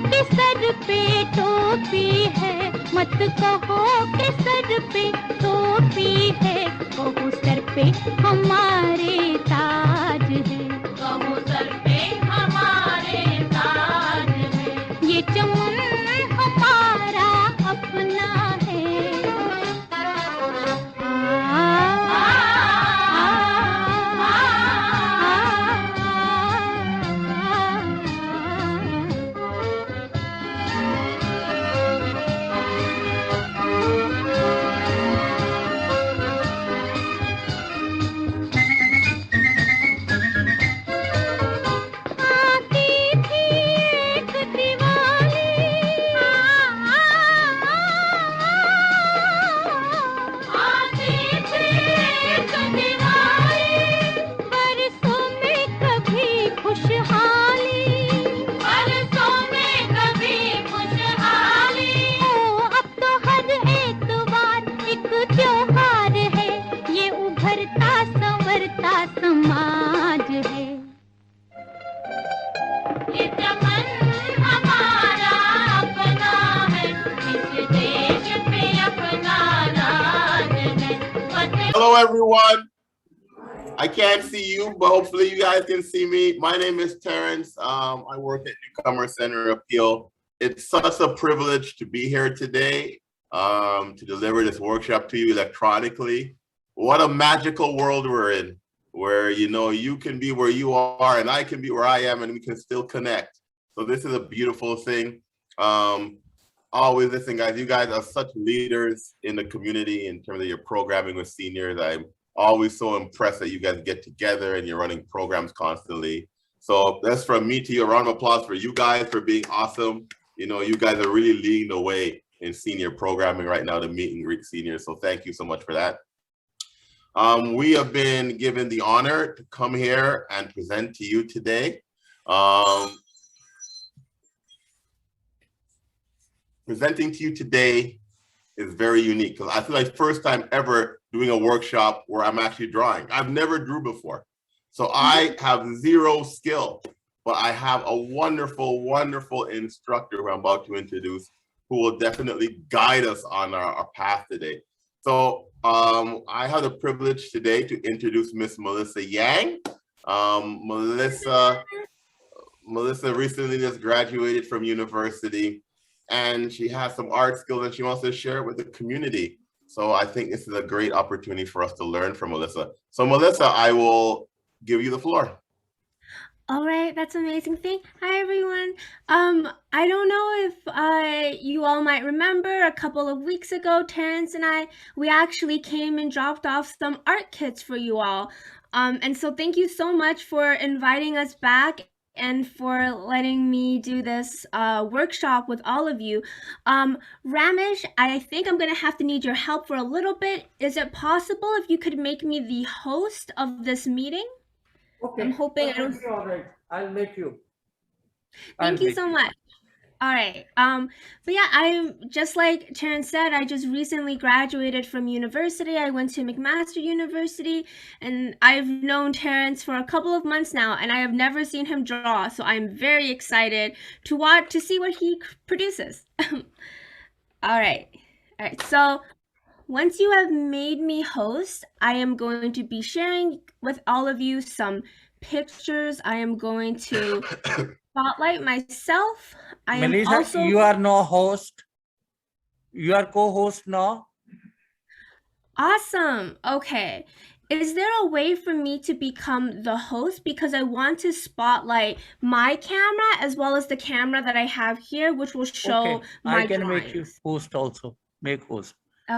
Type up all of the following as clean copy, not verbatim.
कि सर पे टोपी है, मत कहो कि सर पे टोपी है, कहो सर पे हमारे ताज है, कहो सर पे हमारे ताज है, ये चमन हमारा अपना है। समाज है, ये चमन हमारा अपना है, इस देश पे अपना राज है। Hello everyone. I can't see you, but hopefully you guys can see me. My name is Terrence. I work at Newcomer Center Appeal. It's such a privilege to be here today to deliver this workshop to you electronically. What a magical world we're in, where you can be where you are and I can be where I am and we can still connect. So this is a beautiful thing. Always listen, guys, you guys are such leaders in the community in terms of your programming with seniors. I'm always so impressed that you guys get together and you're running programs constantly. So that's from me to you. A round of applause for you guys for being awesome. You guys are really leading the way in senior programming right now to meet and greet seniors. So thank you so much for that. We have been given the honor to come here and present to you today. Presenting to you today is very unique because I feel like first time ever doing a workshop where I'm actually drawing. I've never drew before. So I have zero skill, but I have a wonderful, wonderful instructor who I'm about to introduce who will definitely guide us on our path today. So I have the privilege today to introduce Miss Melissa Yang. Melissa recently just graduated from university and she has some art skills and she wants to share it with the community. So I think this is a great opportunity for us to learn from Melissa. So Melissa, I will give you the floor. All right, that's amazing thing. Hi, everyone. I don't know if you all might remember a couple of weeks ago, Terrence and we actually came and dropped off some art kits for you all. And so thank you so much for inviting us back and for letting me do this workshop with all of you. Ramesh, I think I'm gonna have to need your help for a little bit. Is it possible if you could make me the host of this meeting? Okay. I'm hoping I don't. All right, I'll make you. Thank you so much. All right. But yeah, I'm just like Terrence said, I just recently graduated from university. I went to McMaster University and I've known Terrence for a couple of months now and I have never seen him draw. So I'm very excited to see what he produces. All right. So once you have made me host, I am going to be sharing with all of you some pictures. I am going to spotlight myself. Melissa, also... you are no host. You are co-host now. Awesome. Okay. Is there a way for me to become the host? Because I want to spotlight my camera as well as the camera that I have here, which will show my I can drawings. make you host also. Make host.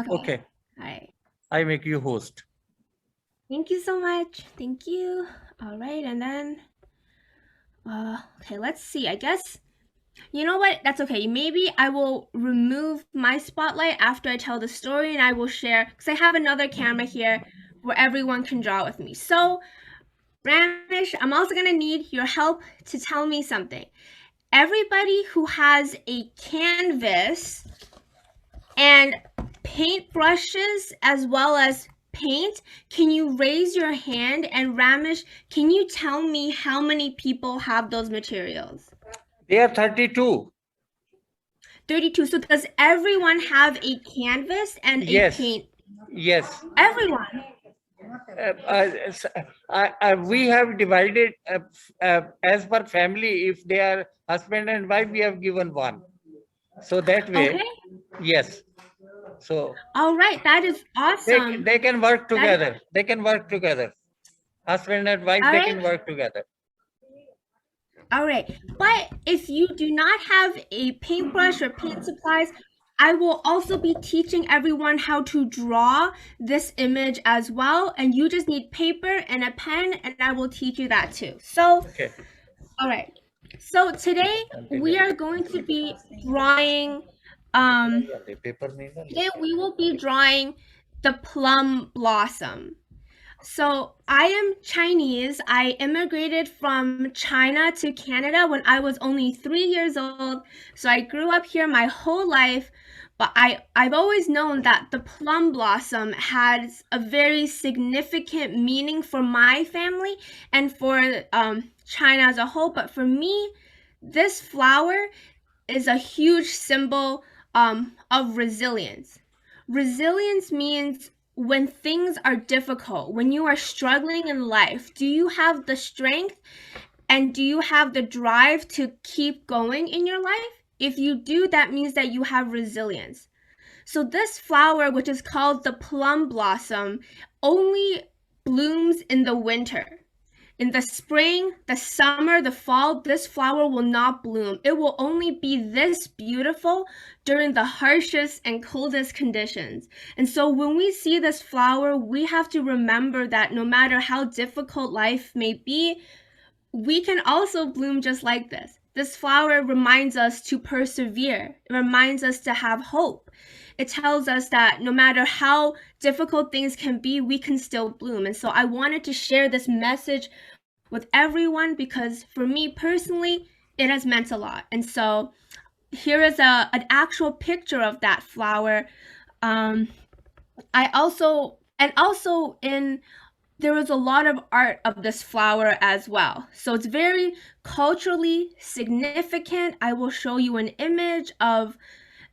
Okay. All right. I make you host. Thank you so much. Thank you. All right. And then, okay, let's see. I guess, you know what? That's okay. Maybe I will remove my spotlight after I tell the story and I will share, because I have another camera here where everyone can draw with me. So, Ramesh, I'm also going to need your help to tell me something. Everybody who has a canvas and paint brushes as well as paint, can you raise your hand? And Ramesh, can you tell me how many people have those materials? They are 32. 32. So does everyone have a canvas and a paint? Yes. Everyone. We have divided as per family. If they are husband and wife, we have given one. So that way, okay. Yes. So all right, that is awesome. They can work together. They can work together. Husband and wife, they can work together. All right, but if you do not have a paintbrush or paint supplies, I will also be teaching everyone how to draw this image as well. And you just need paper and a pen, and I will teach you that too. So, all right. So today we are going to be drawing, today we will be drawing the plum blossom. So I am Chinese. I immigrated from China to Canada when I was only 3 years old. So I grew up here my whole life, but I've always known that the plum blossom has a very significant meaning for my family and for China as a whole. But for me, this flower is a huge symbol of resilience. Resilience means when things are difficult, when you are struggling in life, do you have the strength and do you have the drive to keep going in your life? If you do, that means that you have resilience. So this flower, which is called the plum blossom, only blooms in the winter. In the spring, the summer, the fall, this flower will not bloom. It will only be this beautiful during the harshest and coldest conditions. And so when we see this flower, we have to remember that no matter how difficult life may be, we can also bloom just like this. This flower reminds us to persevere. It reminds us to have hope. It tells us that no matter how difficult things can be, we can still bloom. And so I wanted to share this message with everyone because for me personally, it has meant a lot. And so here is an actual picture of that flower. There was a lot of art of this flower as well. So it's very culturally significant. I will show you an image of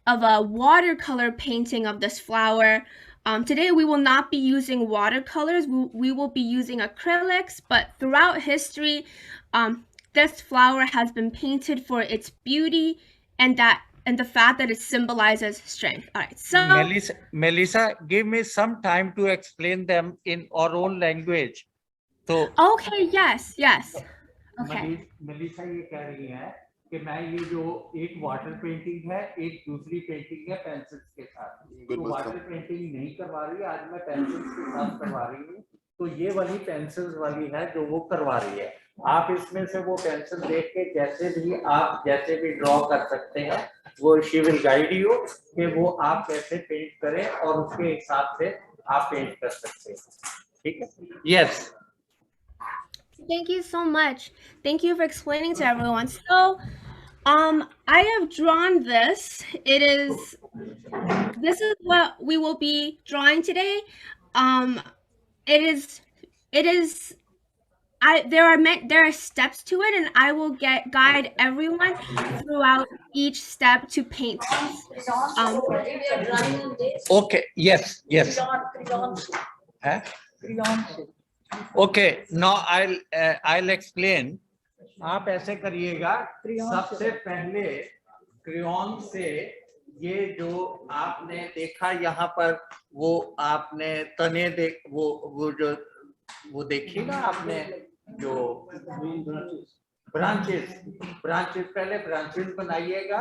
a watercolor painting of this flower. Today we will not be using watercolors. We will be using acrylics, but throughout history, this flower has been painted for its beauty and the fact that it symbolizes strength. All right, so Melissa, give me some time to explain them in our own language. So okay, yes. Okay. Melissa ये कह रही है कि मैं ये जो एक water painting है, एक दूसरी पेंटिंग है पेंसिल्स के साथ, तो वाटर पेंटिंग नहीं करवा रही, आज मैं पेंसिल्स के साथ करवा रही हूँ, तो ये वाली पेंसिल्स वाली है जो वो करवा रही है। आप इसमें से वो पेंसिल देख के जैसे भी ड्रॉ कर सकते हैं, वो शी विल गाइड यू कि वो आप कैसे पेंट करें और उसके हिसाब से आप पेंट कर सकते हैं, ठीक है? Yes. Thank you so much. Thank you for explaining to everyone. So, I have drawn this. This is what we will be drawing today. There are steps to it, and I will guide everyone throughout each step to paint this. Okay. Yes. Huh? Okay, now I'll explain. आप ऐसे करिएगा, सबसे पहले crayon से ये जो आपने देखा यहाँ पर, वो आपने तने वो देखिएगा आपने जो ब्रांचेस पहले ब्रांचेस बनाइएगा,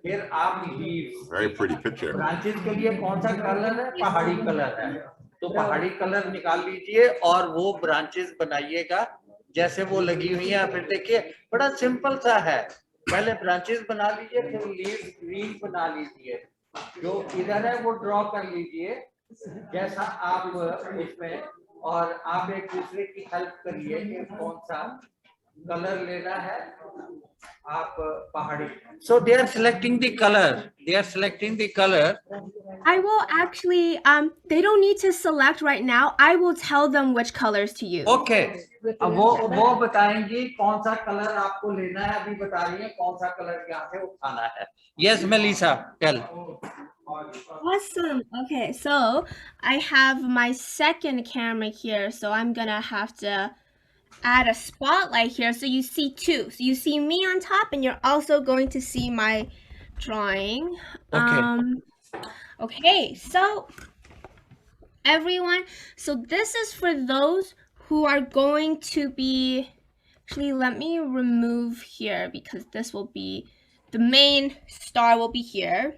फिर आप leaves. Very pretty picture. Branches के लिए कौन सा कलर है? पहाड़ी कलर है, तो पहाड़ी कलर निकाल लीजिए और वो ब्रांचेस बनाइएगा जैसे वो लगी हुई है। फिर देखिए बड़ा सिंपल सा है, पहले ब्रांचेस बना लीजिए, फिर लीव्स ग्रीन बना लीजिए, जो इधर है वो ड्रॉ कर लीजिए जैसा आप इसमें, और आप एक दूसरे की हेल्प करिए कि कौन सा कलर लेना है आप पहाड़ी। So they are selecting the color. I will actually, they don't need to select right now. I will tell them which colors to use. Okay. अब वो बताएंगी कौन सा कलर आपको लेना है, अभी बता रही है कौन सा कलर यहाँ से उठाना है. Yes, Melissa, tell. Awesome. Okay, so I have my second camera here, so I'm gonna have to add a spotlight here so you see two. So you see me on top and you're also going to see my drawing. Okay. Okay, so everyone, so this is for those who are going to be, actually let me remove here because this will be, the main star will be here.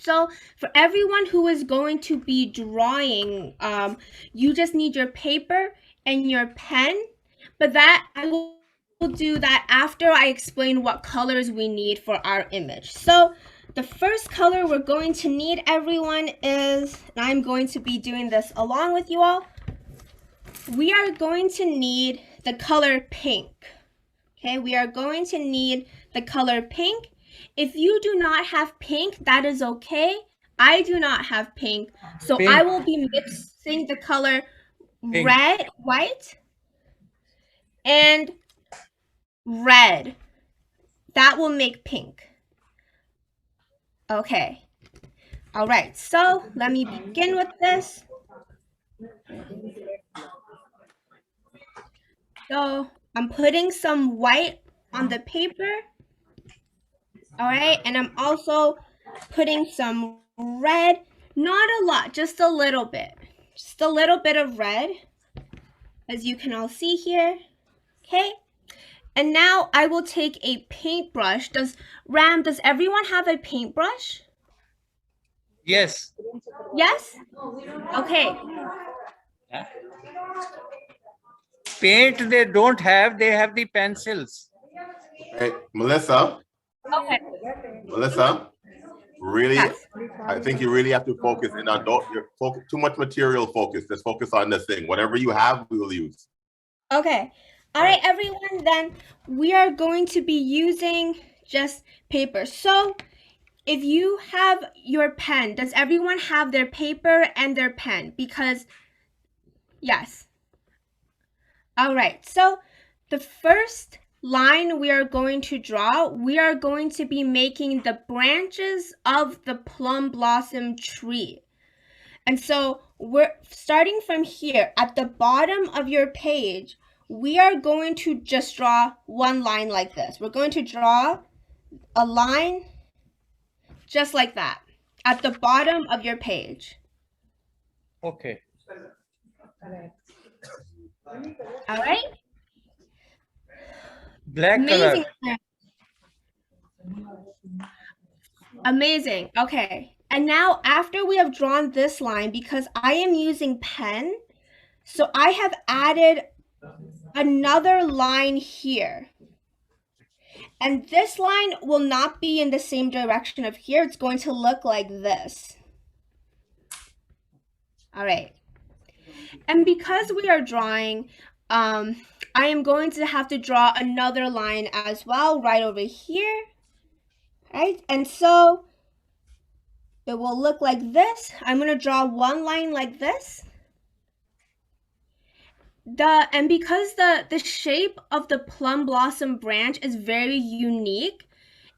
So for everyone who is going to be drawing, you just need your paper and your pen, but that I will do that after I explain what colors we need for our image. So the first color we're going to need, everyone, is, and I'm going to be doing this along with you all, we are going to need the color pink. Okay, we are going to need the color pink. If you do not have pink, that is okay. I do not have pink, so pink. I will be mixing the color pink. Red, white, and red. That will make pink. Okay. All right, so let me begin with this. So I'm putting some white on the paper. All right, and I'm also putting some red, not a lot, just a little bit. Just a little bit of red, as you can all see here. Okay, and now I will take a paintbrush. Does everyone have a paintbrush? Yes. Yes? Okay. Paint they don't have, they have the pencils. Hey, Melissa. Okay. Melissa, really, yes. I think you really have to focus in on, too much material focus. Just focus on this thing. Whatever you have, we will use. Okay. All right, everyone, then we are going to be using just paper. So if you have your pen, does everyone have their paper and their pen? Because, yes. All right, so the first line we are going to draw, we are going to be making the branches of the plum blossom tree. And so we're starting from here at the bottom of your page, we are going to just draw one line like this. We're going to draw a line just like that at the bottom of your page. Okay. All right. Black Amazing. color. Amazing. Okay. And now after we have drawn this line, because I am using pen, so I have added another line here. And this line will not be in the same direction of here. It's going to look like this. All right. And because we are drawing, I am going to have to draw another line as well right over here. Right? And so it will look like this. I'm going to draw one line like this. And because the shape of the plum blossom branch is very unique,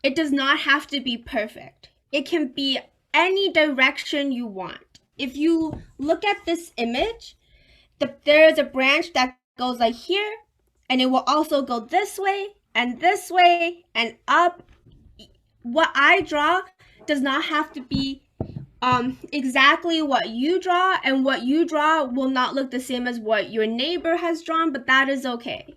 it does not have to be perfect. It can be any direction you want. If you look at this image, there is a branch that goes like here, and it will also go this way and up. What I draw does not have to be exactly what you draw, and what you draw will not look the same as what your neighbor has drawn, but that is okay.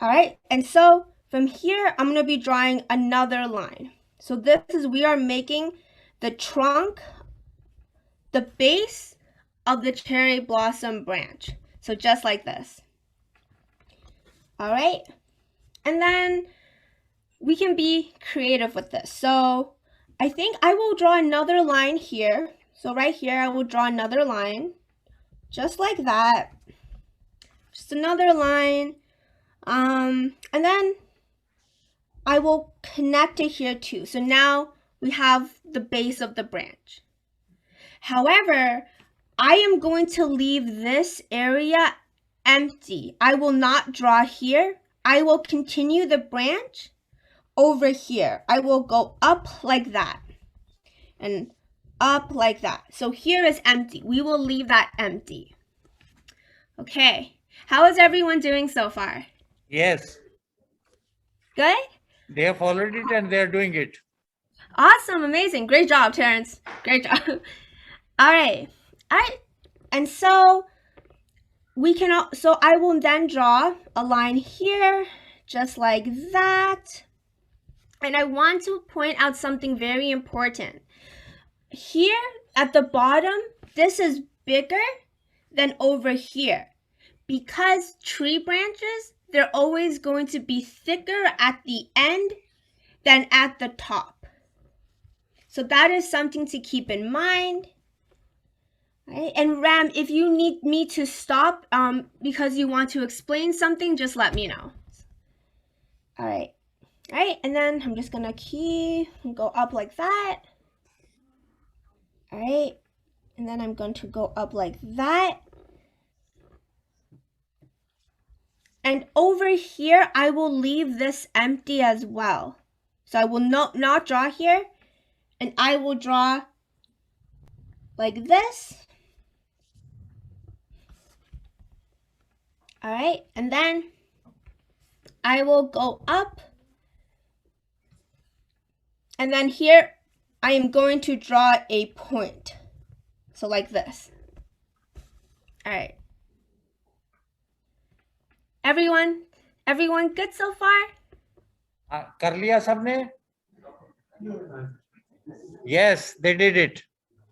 All right, and so from here, I'm gonna be drawing another line. So this is, we are making the trunk, the base of the cherry blossom branch. So just like this. All right, and then we can be creative with this. So I think I will draw another line here. So right here, I will draw another line, just like that. Just another line. And then I will connect it here too. So now we have the base of the branch. However, I am going to leave this area empty. I will not draw here. I will continue the branch over here. I will go up like that and up like that. So here is empty. We will leave that empty. Okay. How is everyone doing so far? Yes. Good? They have followed it and they are doing it. Awesome. Amazing. Great job, Terrence. Great job. All right. All right. And so so I will then draw a line here, just like that. And I want to point out something very important. Here at the bottom, this is bigger than over here. Because tree branches, they're always going to be thicker at the end than at the top. So that is something to keep in mind. Right? And Ram, if you need me to stop because you want to explain something, just let me know. All right. All right, and then I'm just gonna go up like that. All right, and then I'm going to go up like that. And over here, I will leave this empty as well. So I will not draw here, and I will draw like this. All right, and then I will go up. And then here, I am going to draw a point. So like this. All right. Everyone good so far? कर लिया सबने? Yes, they did it.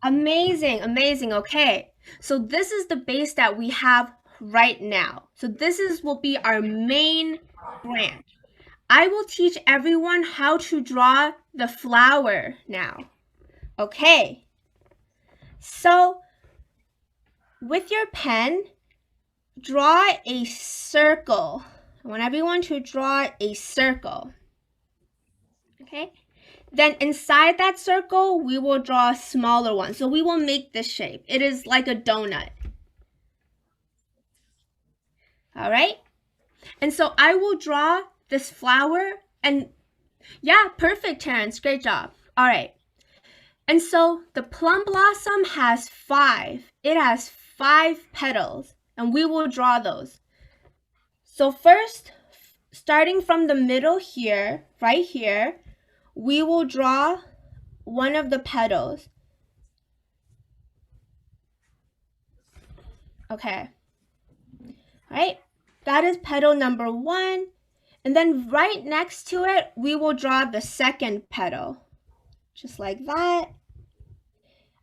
Amazing, amazing. Okay. So this is the base that we have right now. So this will be our main branch. I will teach everyone how to draw the flower now. Okay. So with your pen, draw a circle. I want everyone to draw a circle. Okay. Then inside that circle, we will draw a smaller one. So we will make this shape. It is like a donut. All right. And so I will draw this flower and yeah, perfect, Terrence. Great job. All right. And so the plum blossom has 5. It has 5 petals and we will draw those. So first, starting from the middle here, right here, we will draw one of the petals. Okay. All right. That is petal number 1. And then right next to it, we will draw the second petal. Just like that.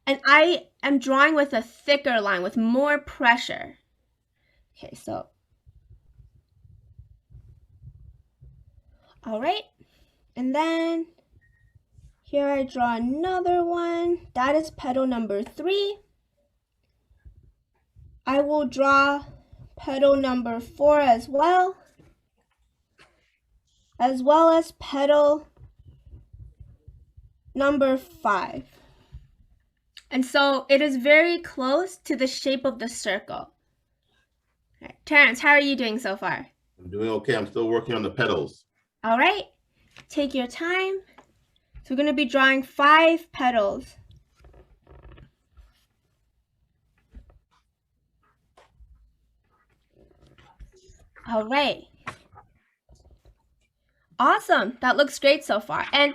And I am drawing with a thicker line, with more pressure. Okay, so. All right. And then here I draw another one. That is petal number 3. I will draw petal number 4 as well as petal number 5. And so it is very close to the shape of the circle. All right. Terrence, how are you doing so far? I'm doing okay. I'm still working on the petals. All right. Take your time. So we're going to be drawing 5 petals. All right. Awesome. That looks great so far. And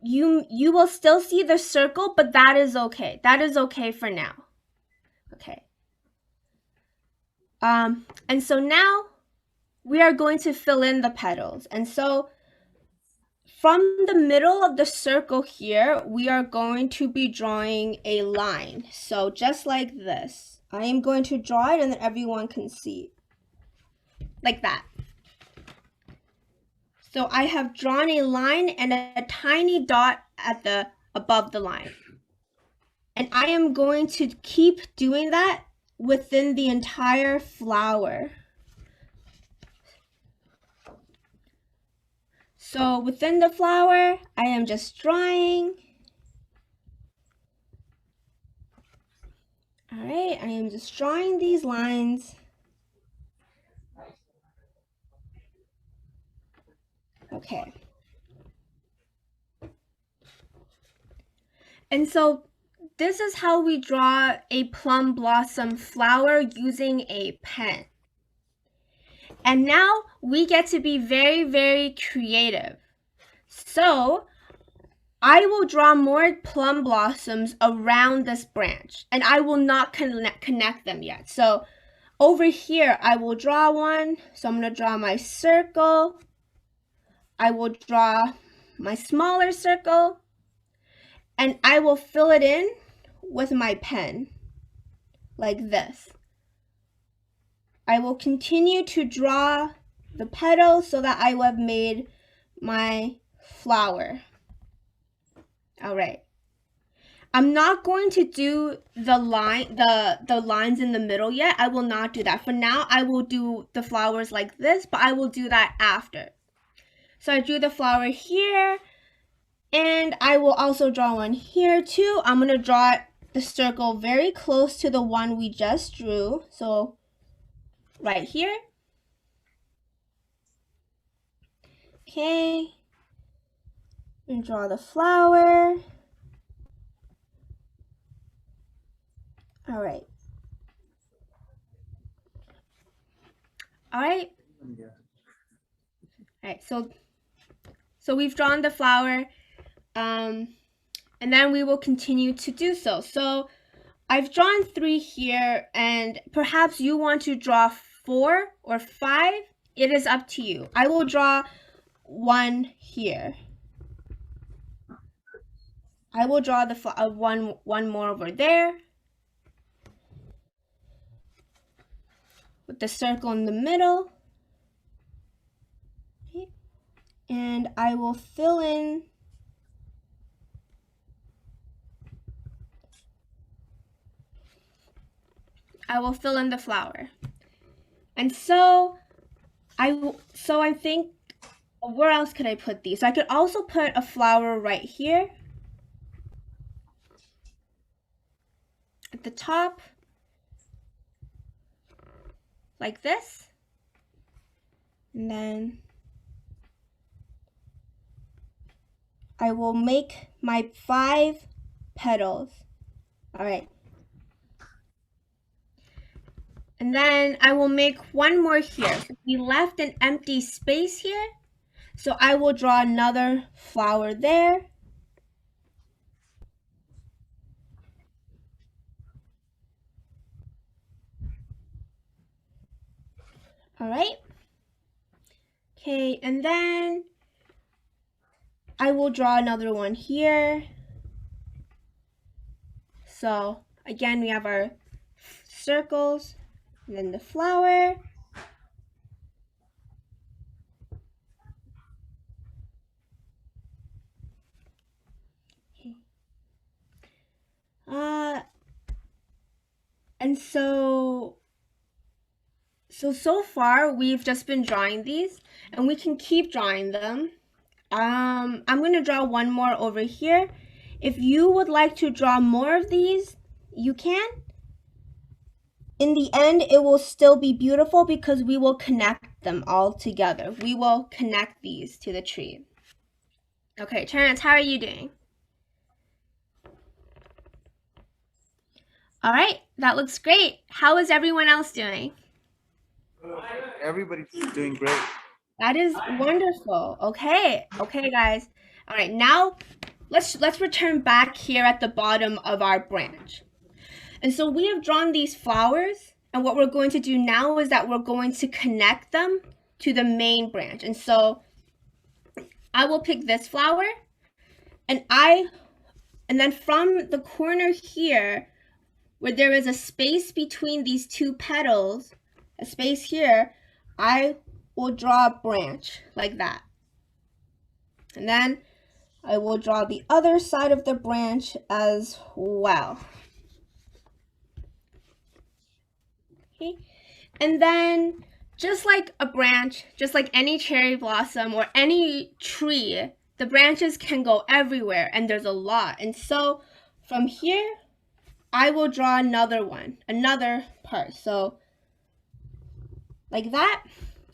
you will still see the circle, but that is okay. That is okay for now. Okay. And so now we are going to fill in the petals. And so from the middle of the circle here, we are going to be drawing a line. So just like this. I am going to draw it and then everyone can see. Like that. So I have drawn a line and a tiny dot at above the line. And I am going to keep doing that within the entire flower. So within the flower, I am just drawing. All right, I am just drawing these lines. Okay. And so this is how we draw a plum blossom flower using a pen. And now we get to be very, very creative. So I will draw more plum blossoms around this branch, and I will not connect them yet. So over here, I will draw one. So I'm going to draw my circle. I will draw my smaller circle, and I will fill it in with my pen, like this. I will continue to draw the petals so that I will have made my flower. All right. I'm not going to do the lines in the middle yet. I will not do that. For now, I will do the flowers like this, but I will do that after. So I drew the flower here, and I will also draw one here too. I'm going to draw the circle very close to the one we just drew. So right here. Okay. And draw the flower. All right. All right. All right. So we've drawn the flower, and then we will continue to do so. So I've drawn 3 here, and perhaps you want to draw 4 or 5. It is up to you. I will draw 1 here. I will draw the one more over there, with the circle in the middle. Okay. And I will fill in the flower. And so I think, where else could I put these? So I could also put a flower right here at the top, like this. And then I will make my 5 petals. All right. And then I will make one more here. We left an empty space here, so I will draw another flower there. All right. Okay, and then I will draw another one here. So again, we have our circles, and then the flower. Okay. And so far we've just been drawing these, and we can keep drawing them. I'm going to draw one more over here. If you would like to draw more of these, you can. In the end, it will still be beautiful because we will connect them all together. We will connect these to the tree. Okay, Terrence, how are you doing? All right, that looks great. How is everyone else doing? Everybody's doing great. That is wonderful. Okay, guys. All right, now let's return back here at the bottom of our branch. And so we have drawn these flowers, and what we're going to do now is that we're going to connect them to the main branch. And so I will pick this flower, and then from the corner here, where there is a space between these 2 petals, a space here, I will draw a branch like that. And then I will draw the other side of the branch as well. Okay. And then just like a branch, just like any cherry blossom or any tree, the branches can go everywhere, and there's a lot. And so from here, I will draw another one, another part. So like that,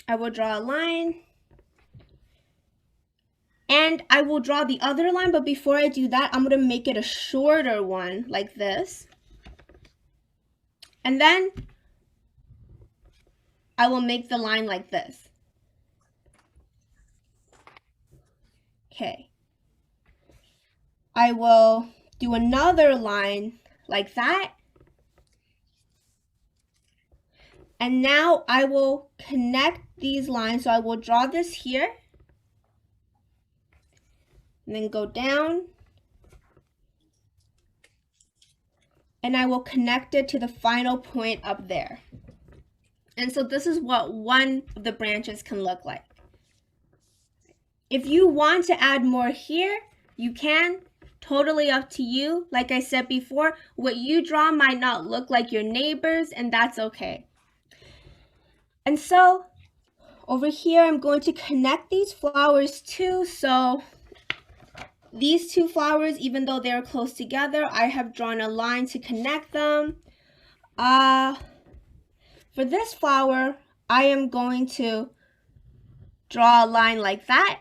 I will draw a line. And I will draw the other line, but before I do that, I'm going to make it a shorter one like this. And then I will make the line like this. Okay. I will do another line like that. And now I will connect these lines. So I will draw this here. And then go down. And I will connect it to the final point up there. And so this is what one of the branches can look like. If you want to add more here, you can. Totally up to you. Like I said before, what you draw might not look like your neighbor's, and that's okay. And so over here, I'm going to connect these flowers too. So these two flowers, even though they're close together, I have drawn a line to connect them. For this flower, I am going to draw a line like that.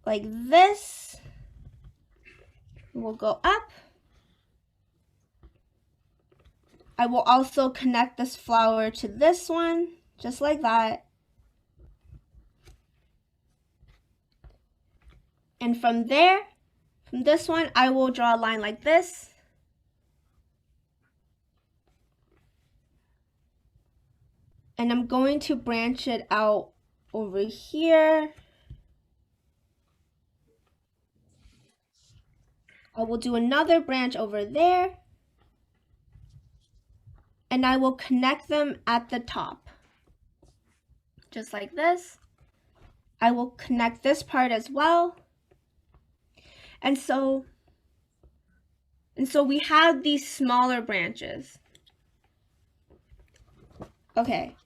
Like this. We'll go up. I will also connect this flower to this one, just like that. And from there, from this one, I will draw a line like this. And I'm going to branch it out over here. I will do another branch over there. And I will connect them at the top. Just like this. I will connect this part as well. And so we have these smaller branches. Okay.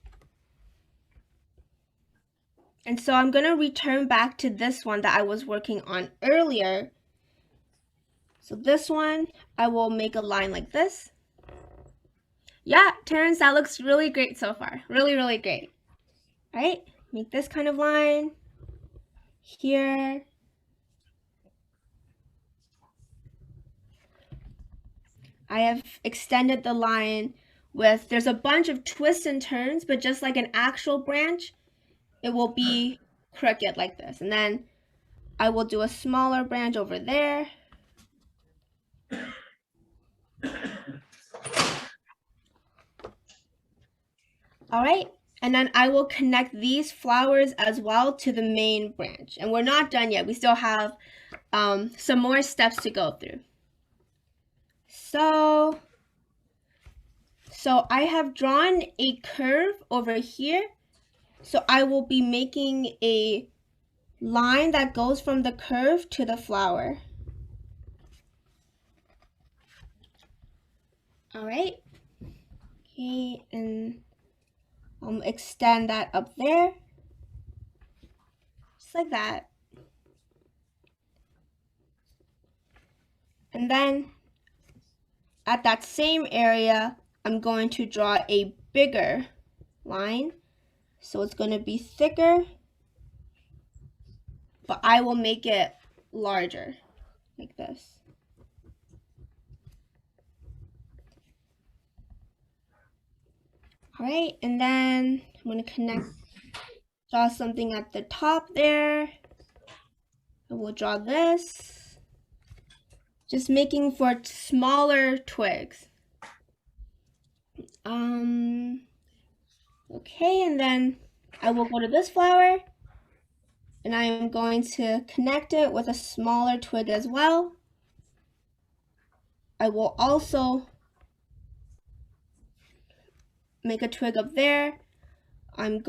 And so I'm going to return back to this one that I was working on earlier. So this one, I will make a line like this. Yeah, Terrence, that looks really great so far. Really, really great. All right, make this kind of line here. I have extended the line with, there's a bunch of twists and turns, but just like an actual branch, it will be crooked like this. And then I will do a smaller branch over there. All right, and then I will connect these flowers as well to the main branch. And we're not done yet. We still have some more steps to go through. So I have drawn a curve over here. So I will be making a line that goes from the curve to the flower. All right. Okay, and extend that up there. Just like that. And then at that same area, I'm going to draw a bigger line. So it's going to be thicker, but I will make it larger, like this. All right, and then I'm going to draw something at the top there. I will draw this, just making for smaller twigs. Okay, and then I will go to this flower, and I am going to connect it with a smaller twig as well. I will also make a twig up there. I'm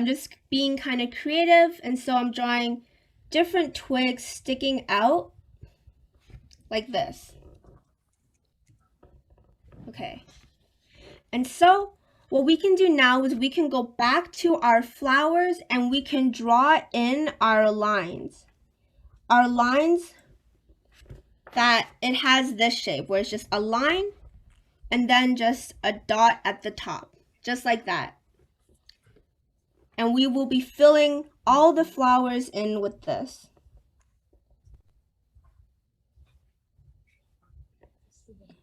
just being kind of creative, and so I'm drawing different twigs sticking out like this. Okay. And so what we can do now is we can go back to our flowers and we can draw in our lines. are lines that it has this shape where it's just a line and then just a dot at the top, just like that. And we will be filling all the flowers in with this.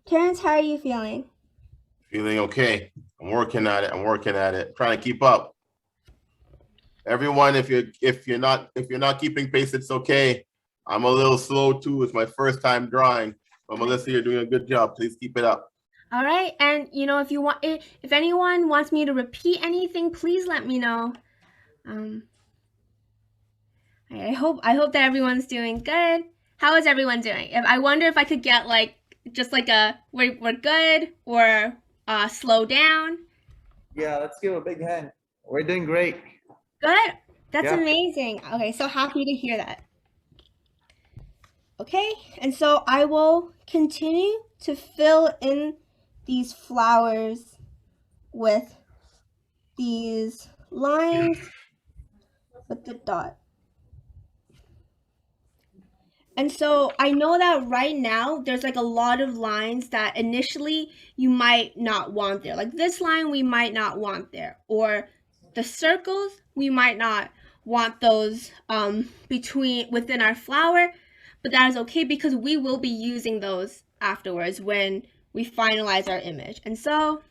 Terrence, how are you feeling? Feeling okay. I'm working at it. I'm working at it. Trying to keep up. Everyone, if you're not keeping pace, it's okay. I'm a little slow too. It's my first time drawing. But Melissa, you're doing a good job. Please keep it up. All right, and you know, if anyone wants me to repeat anything, please let me know. I hope that everyone's doing good. How is everyone doing? I wonder if I could get like just like a we're good or slow down. Yeah, let's give a big hand. We're doing great. Good. That's amazing. Okay, so happy to hear that. Okay, and so I will continue to fill in these flowers with these lines with the dot. And so I know that right now there's like a lot of lines that initially you might not want there. Like this line we might not want there, or the circles we might not want those within our flower, but that is okay because we will be using those afterwards when we finalize our image. And so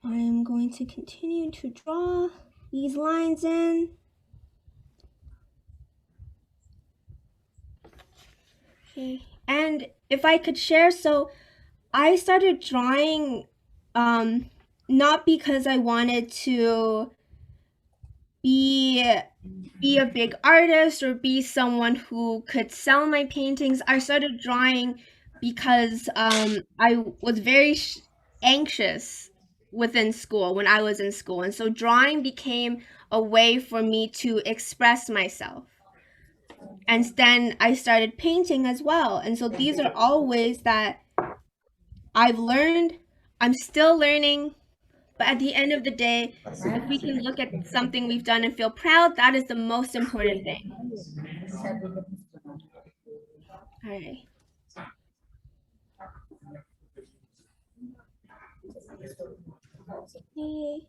I'm going to continue to draw these lines in. Okay. And if I could share, so I started drawing not because I wanted to be a big artist or be someone who could sell my paintings. I started drawing because I was very anxious within school when I was in school. And so drawing became a way for me to express myself. And then I started painting as well. And so these are all ways that I've learned. I'm still learning. But at the end of the day, if we can look at something we've done and feel proud, that is the most important thing. All right. Okay.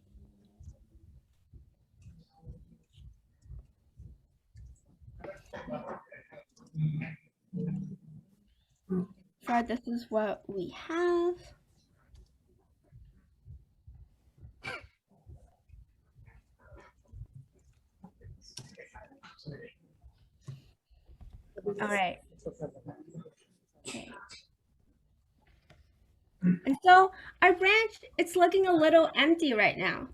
So this is what we have. All right. Okay. And so our branch, it's looking a little empty right now.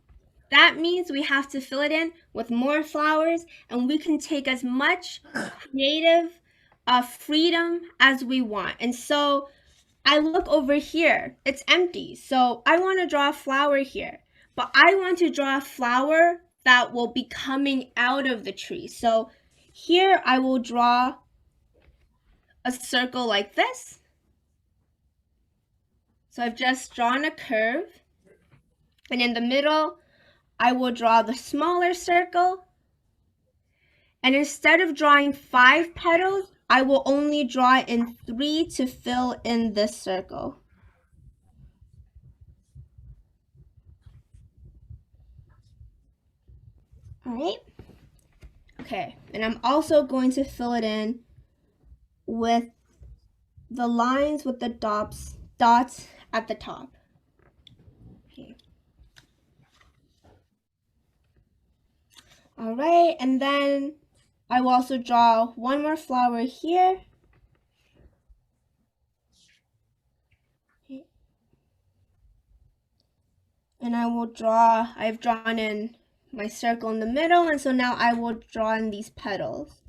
That means we have to fill it in with more flowers, and we can take as much creative freedom as we want. And so I look over here, it's empty. So I want to draw a flower here, but I want to draw a flower that will be coming out of the tree. So here I will draw a circle like this. So I've just drawn a curve, and in the middle, I will draw the smaller circle. And instead of drawing 5 petals, I will only draw in 3 to fill in this circle. All right. Okay, and I'm also going to fill it in with the lines with the dots at the top. Okay. All right, and then I will also draw one more flower here. Okay. And I've drawn in my circle in the middle, and so now I will draw in these petals.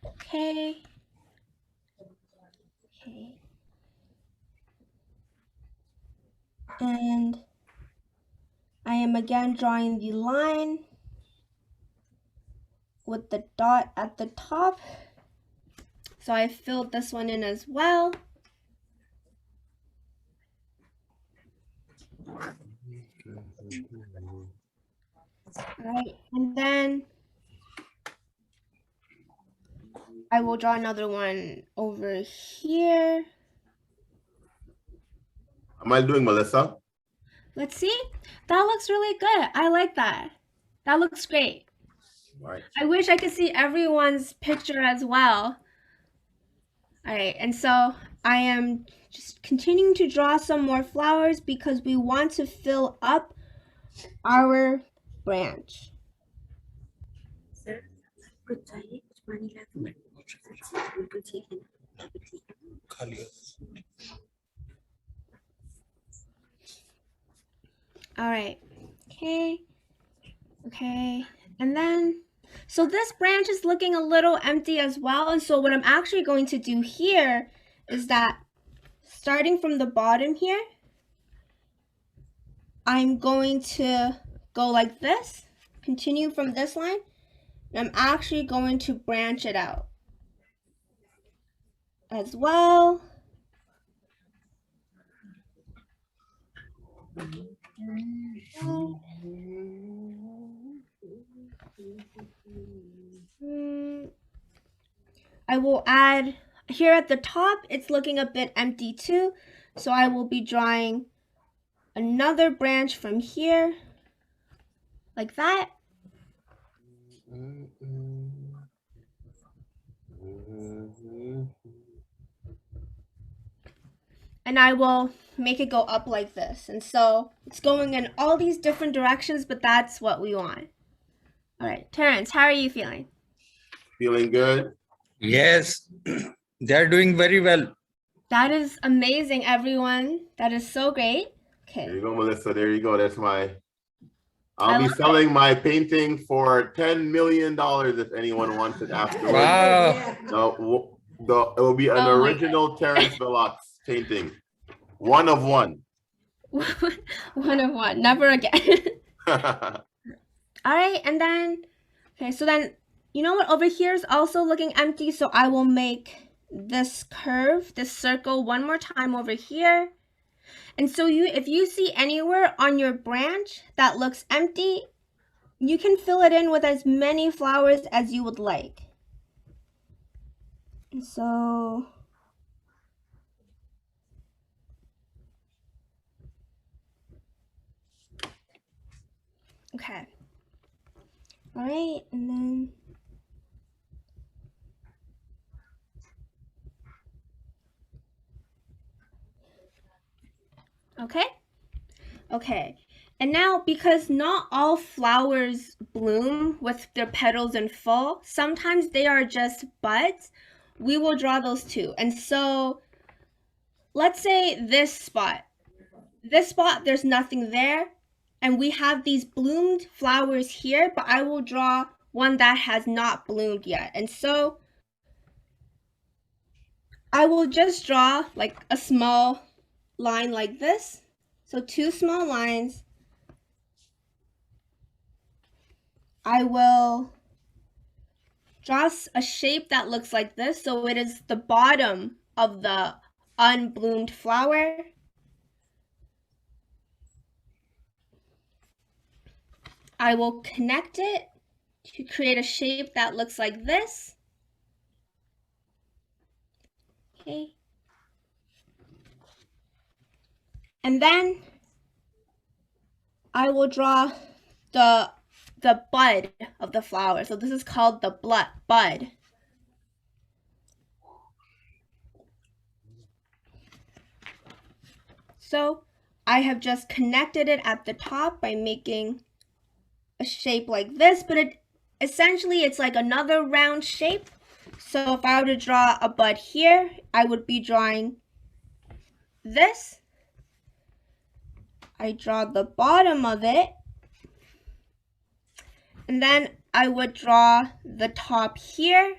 Okay. Okay. And I am again drawing the line with the dot at the top. So I filled this one in as well. All right, and then I will draw another one over here. Am I doing, Melissa? Let's see. That looks really good. I like that. That looks great. Right. I wish I could see everyone's picture as well. All right, and so I am just continuing to draw some more flowers because we want to fill up our branch. All right, okay, and then, so this branch is looking a little empty as well, and so what I'm actually going to do here is that starting from the bottom here, I'm going to go like this, continue from this line, and I'm actually going to branch it out as well. I will add, here at the top, it's looking a bit empty too, so I will be drawing another branch from here, like that. And I will make it go up like this. And so it's going in all these different directions, but that's what we want. All right, Terrence, how are you feeling? Feeling good? Yes, they're doing very well. That is amazing, everyone. That is so great. Okay. There you go, Melissa. There you go. That's I'll be selling my painting for $10 million if anyone wants it afterwards. Wow. It will be an original Terrence Velox painting. One of one. One of one. Never again. All right, and then, okay, so then, you know what? Over here is also looking empty, so I will make this curve, this circle one more time over here. And so if you see anywhere on your branch that looks empty, you can fill it in with as many flowers as you would like. And so, okay. All right, and then, okay. And now, because not all flowers bloom with their petals in full, sometimes they are just buds, we will draw those too. And so, let's say this spot, there's nothing there, and we have these bloomed flowers here, but I will draw one that has not bloomed yet. And so, I will just draw like a small line like this. So 2 small lines. I will draw a shape that looks like this. So it is the bottom of the unbloomed flower. I will connect it to create a shape that looks like this. Okay. And then I will draw the bud of the flower. So this is called the bud. So I have just connected it at the top by making a shape like this, but essentially it's like another round shape. So if I were to draw a bud here, I would be drawing this. I draw the bottom of it, and then I would draw the top here.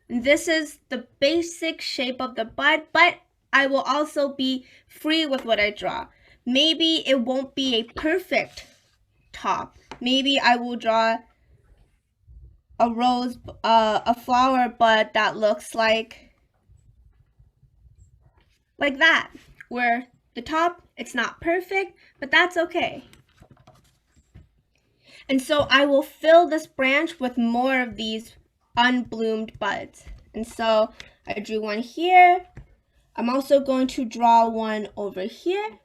And this is the basic shape of the bud, but I will also be free with what I draw. Maybe it won't be a perfect top. Maybe I will draw a flower bud that looks like that, where the top It's not perfect, but that's okay. And so I will fill this branch with more of these unbloomed buds. And so I drew one here. I'm also going to draw one over here.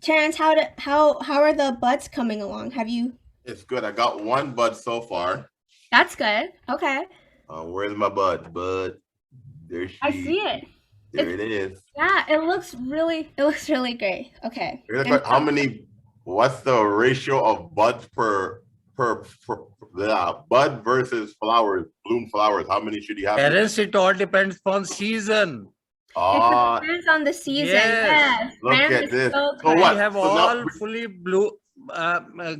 Terrence, how are the buds coming along? Have you? It's good. I got one bud so far. That's good. Okay. Where's my bud? Bud. There she. I see it. There it is. Yeah, it looks really great. Okay. How many? What's the ratio of buds per bud versus flowers, bloom flowers? How many should you have? Parents, it all depends on season. It depends on the season. Yes. Look at this. So what? We have all fully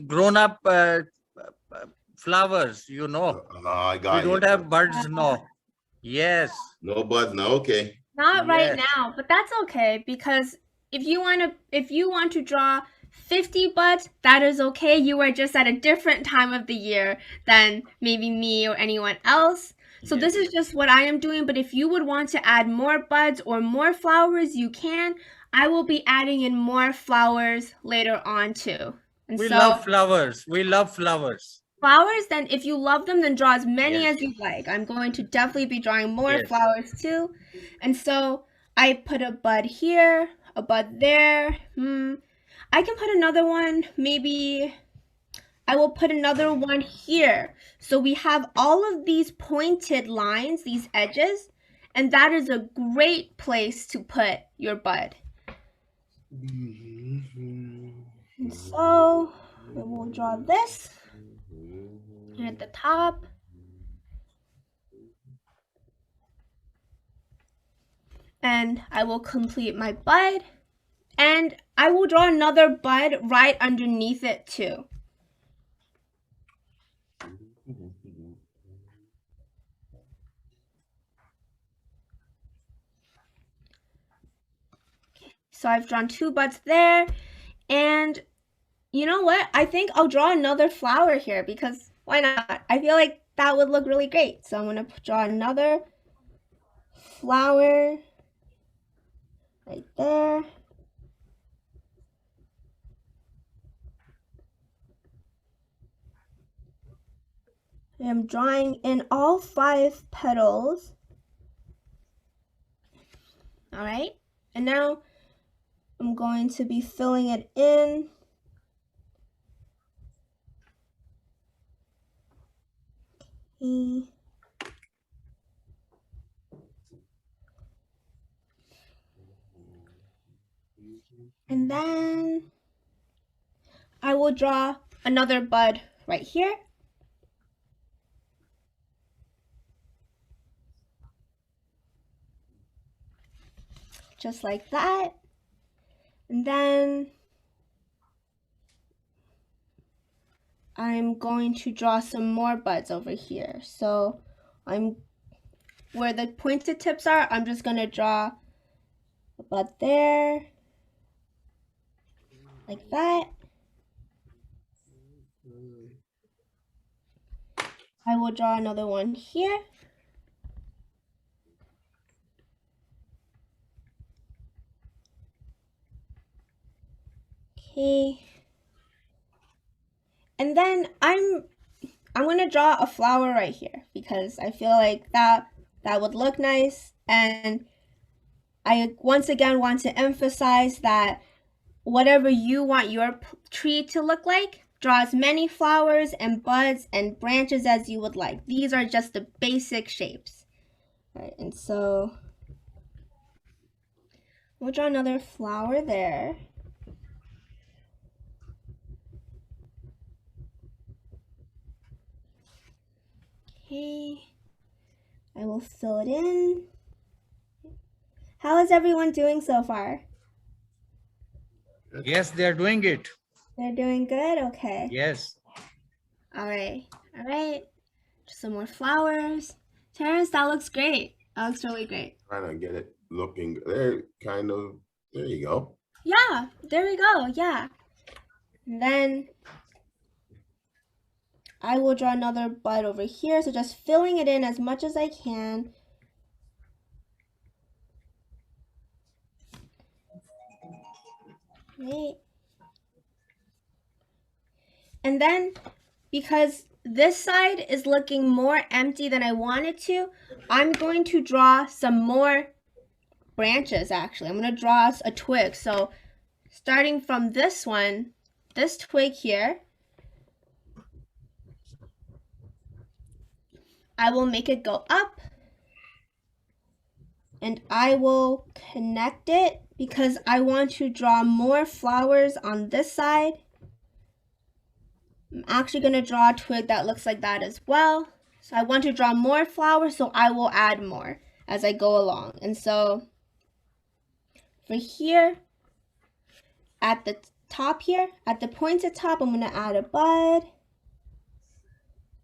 grown up flowers, you know. I got we don't have buds now. Yes. No buds now. Okay. Not right now, but that's okay, because if you want to draw 50 buds, that is okay. You are just at a different time of the year than maybe me or anyone else. So this is just what I am doing, but if you would want to add more buds or more flowers, you can. I will be adding in more flowers later on too. And we love flowers. We love flowers. Flowers, then if you love them, then draw as many as you like. I'm going to definitely be drawing more flowers too. And so I put a bud here, a bud there. I can put another one, maybe I will put another one here. So we have all of these pointed lines, these edges, and that is a great place to put your bud. And so we will draw this here at the top. And I will complete my bud. And I will draw another bud right underneath it too. So I've drawn 2 buds there, and you know what? I think I'll draw another flower here, because why not? I feel like that would look really great. So I'm going to draw another flower right there. I'm drawing in all 5 petals. All right, and now I'm going to be filling it in. Okay. And then I will draw another bud right here. Just like that. And then I'm going to draw some more buds over here. So where the pointed tips are, I'm just going to draw a bud there, like that. I will draw another one here. Okay. And then I'm going to draw a flower right here, because I feel like that would look nice. And I once again want to emphasize that whatever you want your tree to look like, draw as many flowers and buds and branches as you would like. These are just the basic shapes. All right, and so we'll draw another flower there. Okay, I will fill it in. How is everyone doing so far? Yes, they are doing it. They're doing good? Okay. Yes. All right. All right. Just some more flowers. Terrence, that looks great. That looks really great. Trying to get it looking there, kind of. There you go. Yeah, there we go. Yeah. And then I will draw another bud over here. So just filling it in as much as I can. Right. And then, because this side is looking more empty than I want it to, I'm going to draw some more branches, actually. I'm going to draw a twig. So starting from this one, this twig here, I will make it go up, and I will connect it because I want to draw more flowers on this side. I'm actually going to draw a twig that looks like that as well. So I want to draw more flowers, so I will add more as I go along. And so for here, at the top here, at the pointed top, I'm going to add a bud.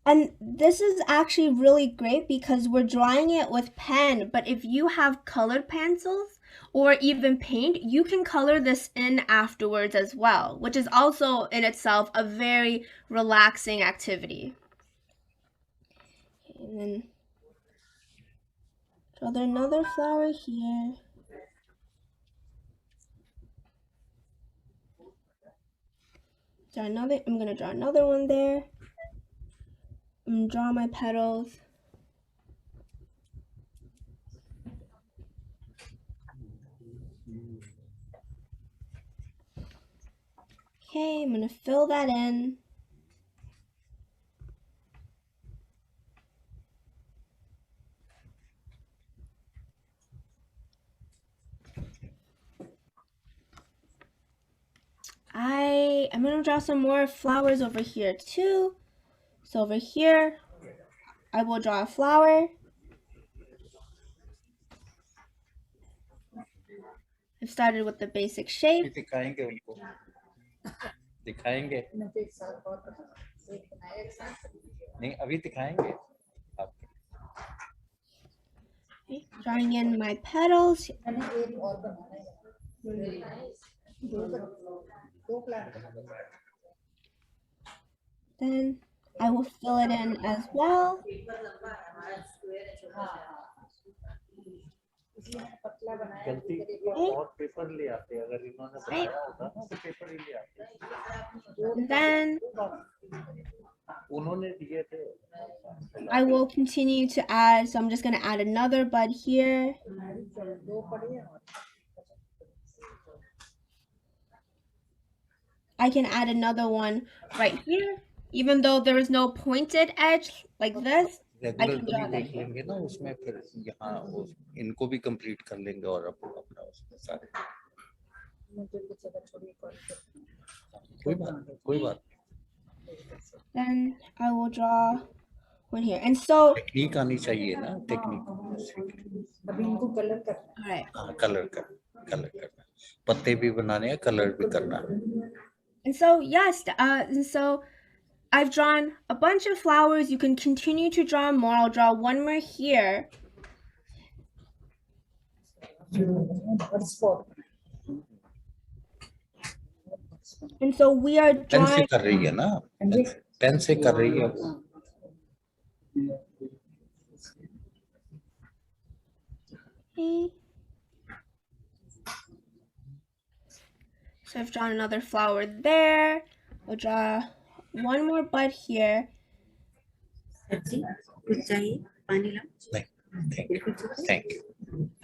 And this is actually really great because we're drawing it with pen, but if you have colored pencils or even paint, you can color this in afterwards as well, which is also in itself a very relaxing activity. Okay, and then draw another flower here. I'm going to draw another one there. I'm going to draw my petals. Okay, I'm going to fill that in. I'm going to draw some more flowers over here too. So over here, I will draw a flower. I've started with the basic shape. दिखाएंगे उनको दिखाएंगे नहीं अभी दिखाएंगे आपको Okay, drawing in my petals. Then I will fill it in as well. गलती और paper ले आते अगर इन्होंने बनाया होता ना तो पेपर ही ले आते Then उन्होंने दिए थे I will continue to add, so I'm just going to add another bud here. I can add another one right here, even though there is no pointed edge like this. Regular कभी देख लेंगे ना उसमें फिर यहाँ इनको भी complete कर लेंगे और अपना उसमें सारे कोई बात Then I will draw one here, and so technique आनी चाहिए ना टेक्निक अभी इनको कलर करना all right. हाँ कलर करना पत्ते भी बनाने हैं कलर भी करना And so yes, and so I've drawn a bunch of flowers. You can continue to draw more. I'll draw one more here. And so we are pen से drawing. कर रही है ना पेन से कर रही है Okay. So I've drawn another flower there. I'll draw one more bud here. Thank you.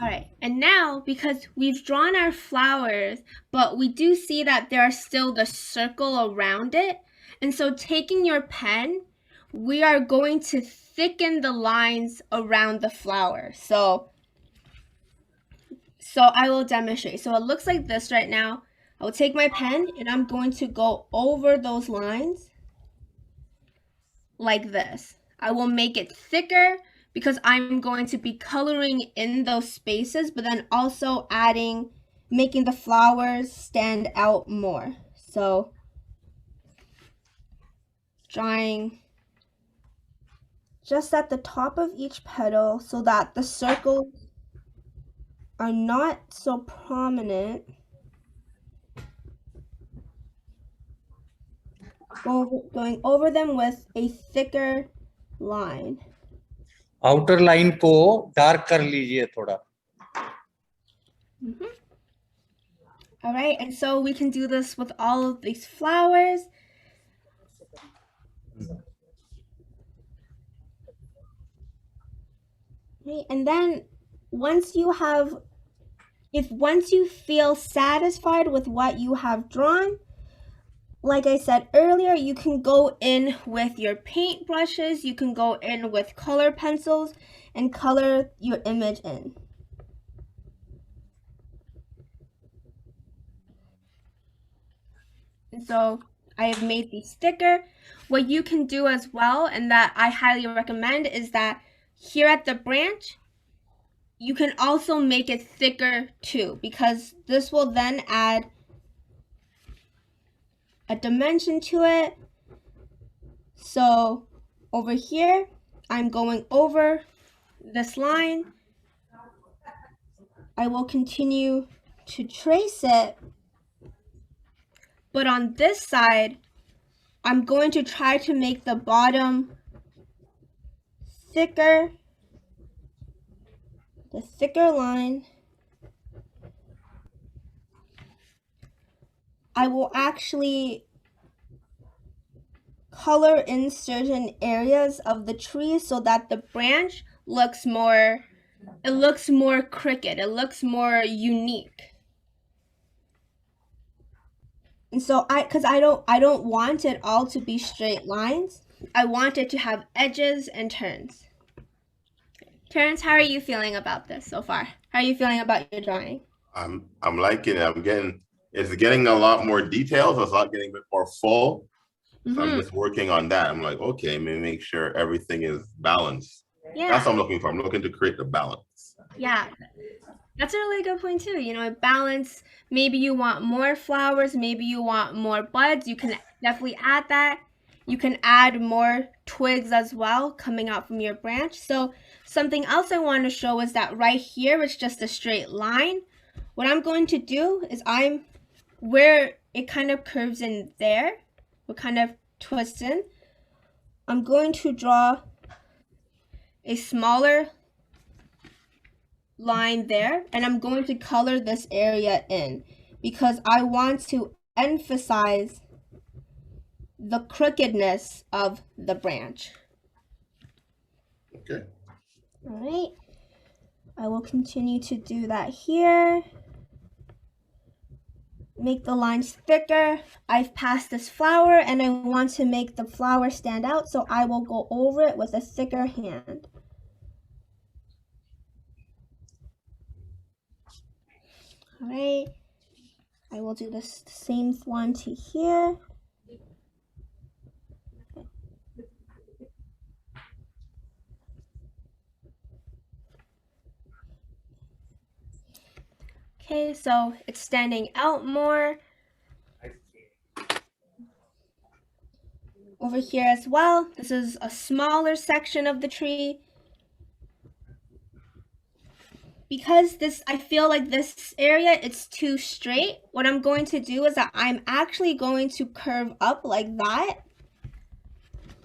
All right, and now because we've drawn our flowers, but we do see that there are still the circle around it. And so taking your pen, we are going to thicken the lines around the flower. So I will demonstrate. So it looks like this right now. I will take my pen and I'm going to go over those lines like this. I will make it thicker because I'm going to be coloring in those spaces, but then also making the flowers stand out more. So drawing just at the top of each petal so that the circles are not so prominent. Going over them with a thicker line. Outer line को dark कर लीजिए थोड़ा All right, and so we can do this with all of these flowers. Right, and then once you feel satisfied with what you have drawn, like I said earlier, you can go in with your paint brushes, you can go in with color pencils and color your image in. And so I have made the sticker. What you can do as well, and that I highly recommend, is that here at the branch, you can also make it thicker too, because this will then add a dimension to it. So over here, I'm going over this line. I will continue to trace it, but on this side, I'm going to try to make the bottom thicker, the thicker line. I will actually color in certain areas of the tree so that the branch looks more crooked, it looks more unique. And so because I don't want it all to be straight lines. I want it to have edges and turns. Terrence, how are you feeling about this so far? How are you feeling about your drawing? I'm liking it. It's getting a lot more details. It's not getting a bit more full. So I'm just working on that. I'm like, okay, maybe make sure everything is balanced. Yeah. That's what I'm looking for. I'm looking to create the balance. Yeah. That's a really good point too. You know, balance, maybe you want more flowers, maybe you want more buds. You can definitely add that. You can add more twigs as well coming out from your branch. So something else I want to show is that right here, it's just a straight line. What I'm going to do is where it kind of curves in there, what kind of twists in, I'm going to draw a smaller line there, and I'm going to color this area in because I want to emphasize the crookedness of the branch. Okay. All right. I will continue to do that here. Make the lines thicker. I've passed this flower and I want to make the flower stand out, so I will go over it with a thicker hand. All right. I will do this same one to here. Okay, so it's standing out more. Over here as well, this is a smaller section of the tree. Because I feel like this area, it's too straight, what I'm going to do is that I'm actually going to curve up like that.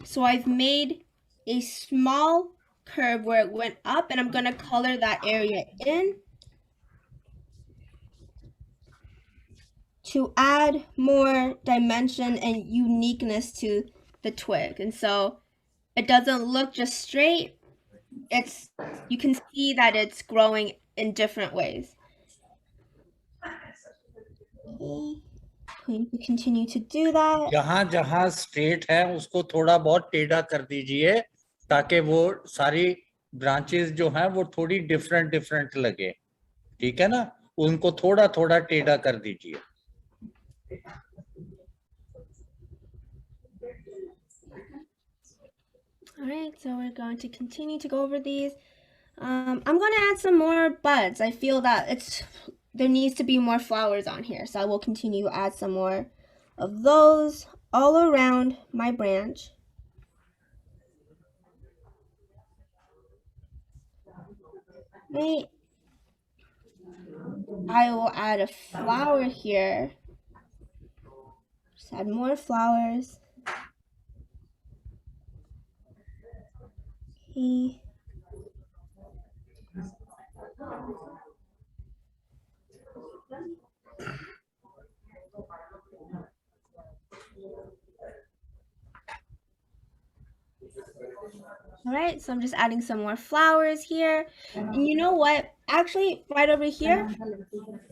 So I've made a small curve where it went up, and I'm going to color that area in to add more dimension and uniqueness to the twig. And so it doesn't look just straight. You can see that it's growing in different ways. Okay. Going to continue to do that. जहाँ जहाँ straight है उसको थोड़ा बहुत टेढ़ा कर दीजिए ताकि वो सारी ब्रांचेस जो हैं वो थोड़ी डिफरेंट लगे, ठीक है ना? उनको थोड़ा थोड़ा टेढ़ा कर दीजिए. All right, so we're going to continue to go over these. I'm going to add some more buds. I feel that there needs to be more flowers on here, so I will continue to add some more of those all around my branch. Right. I will add a flower here. Just add more flowers. Okay. All right, so I'm just adding some more flowers here. And you know what? Actually, right over here.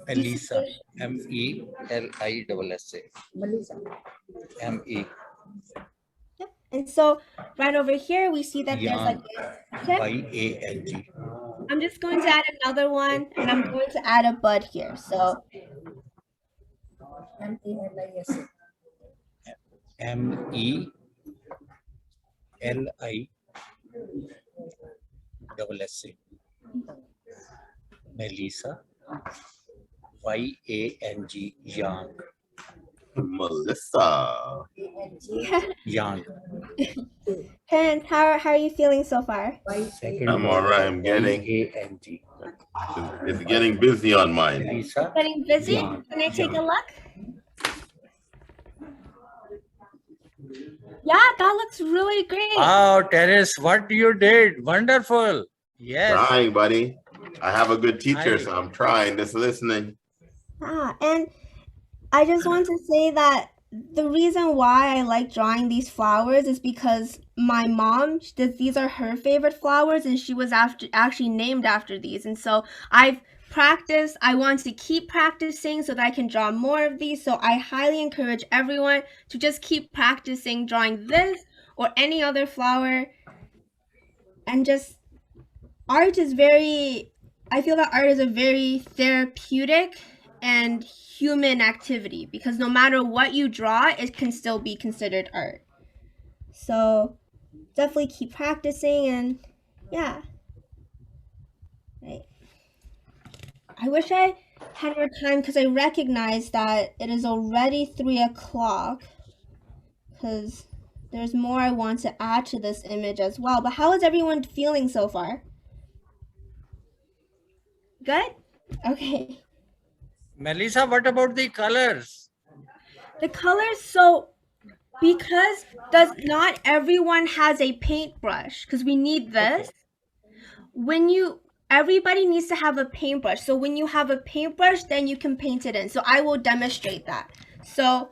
Melissa. MELISSA. Melissa. ME. Yep. And so right over here, we see that there's like a tip. YANG. I'm just going to add another one, and I'm going to add a bud here. So MELISSA. MELISSA. Melissa. YANG. Young. Melissa. Young. Terrence, how are you feeling so far? I'm all right. I'm getting. YANG. It's getting busy on mine. Melissa. Getting busy? Young. Can I take a Young. look? Yeah, that looks really great. Wow, Terence, what you did. Wonderful. Yes. Trying, buddy. I have a good teacher, Hi. so I'm trying. Just listening. And I just want to say that the reason why I like drawing these flowers is because my mom, these are her favorite flowers, and she was actually named after these. And so I've practiced. I want to keep practicing so that I can draw more of these. So I highly encourage everyone to just keep practicing drawing this or any other flower. And just art is I feel that art is a very therapeutic and human activity, because no matter what you draw, it can still be considered art. So definitely keep practicing, and yeah. Right. I wish I had more time, because I recognize that it is already 3 o'clock, because there's more I want to add to this image as well. But how is everyone feeling so far? Good? Okay. Melissa, what about the colors? The colors, so because not everyone has a paintbrush, because we need this. Okay. Everybody needs to have a paintbrush. So when you have a paintbrush, then you can paint it in. So I will demonstrate that. So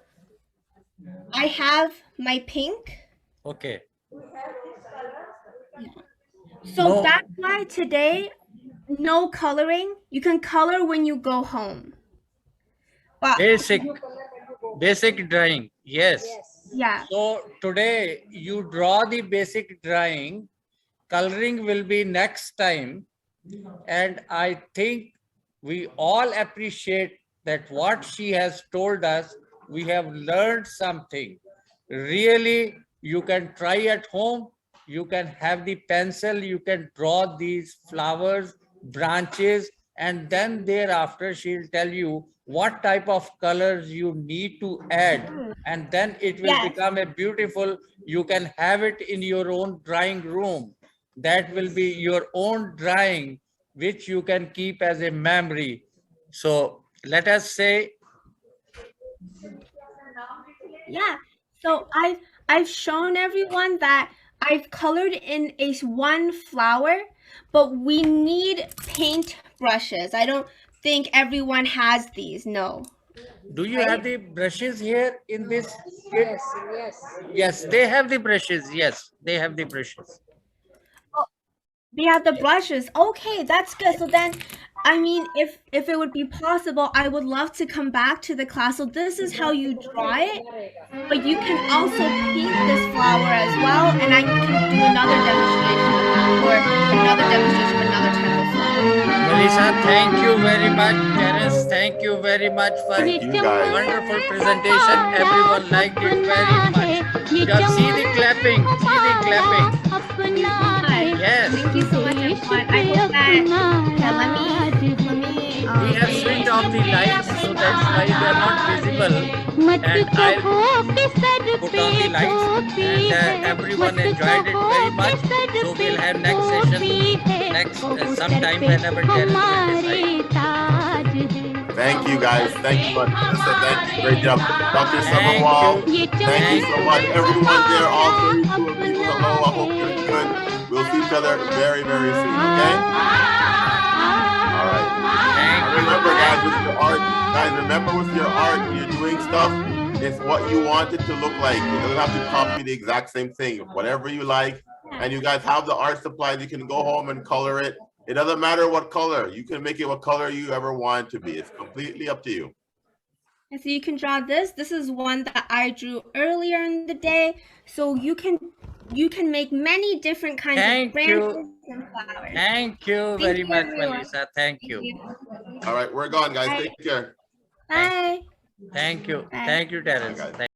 I have my pink. Okay. So that's why today, no coloring. You can color when you go home. But Basic drawing. Yes. Yeah. So today you draw the basic drawing. Coloring will be next time. And I think we all appreciate that what she has told us, we have learned something. Really, you can try at home. You can have the pencil, you can draw these flowers, branches, and then thereafter she'll tell you what type of colors you need to add. And then it will become a beautiful, you can have it in your own drawing room. That will be your own drawing, which you can keep as a memory. So let us say. Yeah, so I've shown everyone that I've colored in one flower, but we need paint brushes. I don't think everyone has these, no. Do you have the brushes here in this kit? Yes. Yes, they have the brushes. Yes, they have the brushes. Oh, they have the brushes. Okay, that's good. So then, I mean, if it would be possible, I would love to come back to the class. So this is how you draw it, but you can also paint this flower as well, and I can do another demonstration or another demonstration of another type of flower. Melissa, thank you very much. Terence, thank you very much for wonderful presentation. Everyone liked it very much. Just see the clapping. See the clapping. Yes. Thank you so much, everyone. I hope that let me we have switched off the lights, so that's why they are not visible. And I'll put on the lights, and everyone enjoyed it very much. So we'll have next session sometime whenever Terence will decide. Thank you guys. Thank you much. Thank you. Great job. Dr. Summerwall. Thank you so much. Everyone there, all 32 of you. Hello. I hope you're good. We'll see each other very, very soon. Okay? All right. Remember, guys, with your art, remember with your art, you're doing stuff, it's what you want it to look like. You don't have to copy the exact same thing. Whatever you like, And you guys have the art supplies. You can go home and color it. It doesn't matter what color. You can make it what color you ever want it to be. It's completely up to you. And so you can draw this. This is one that I drew earlier in the day. So you can make many different kinds of branches and flowers. Thank you very much, Melissa. Thank you. All right, we're gone, guys. Take care. Bye. Thank you. Bye. Thank you, Terence. Bye, guys. Thank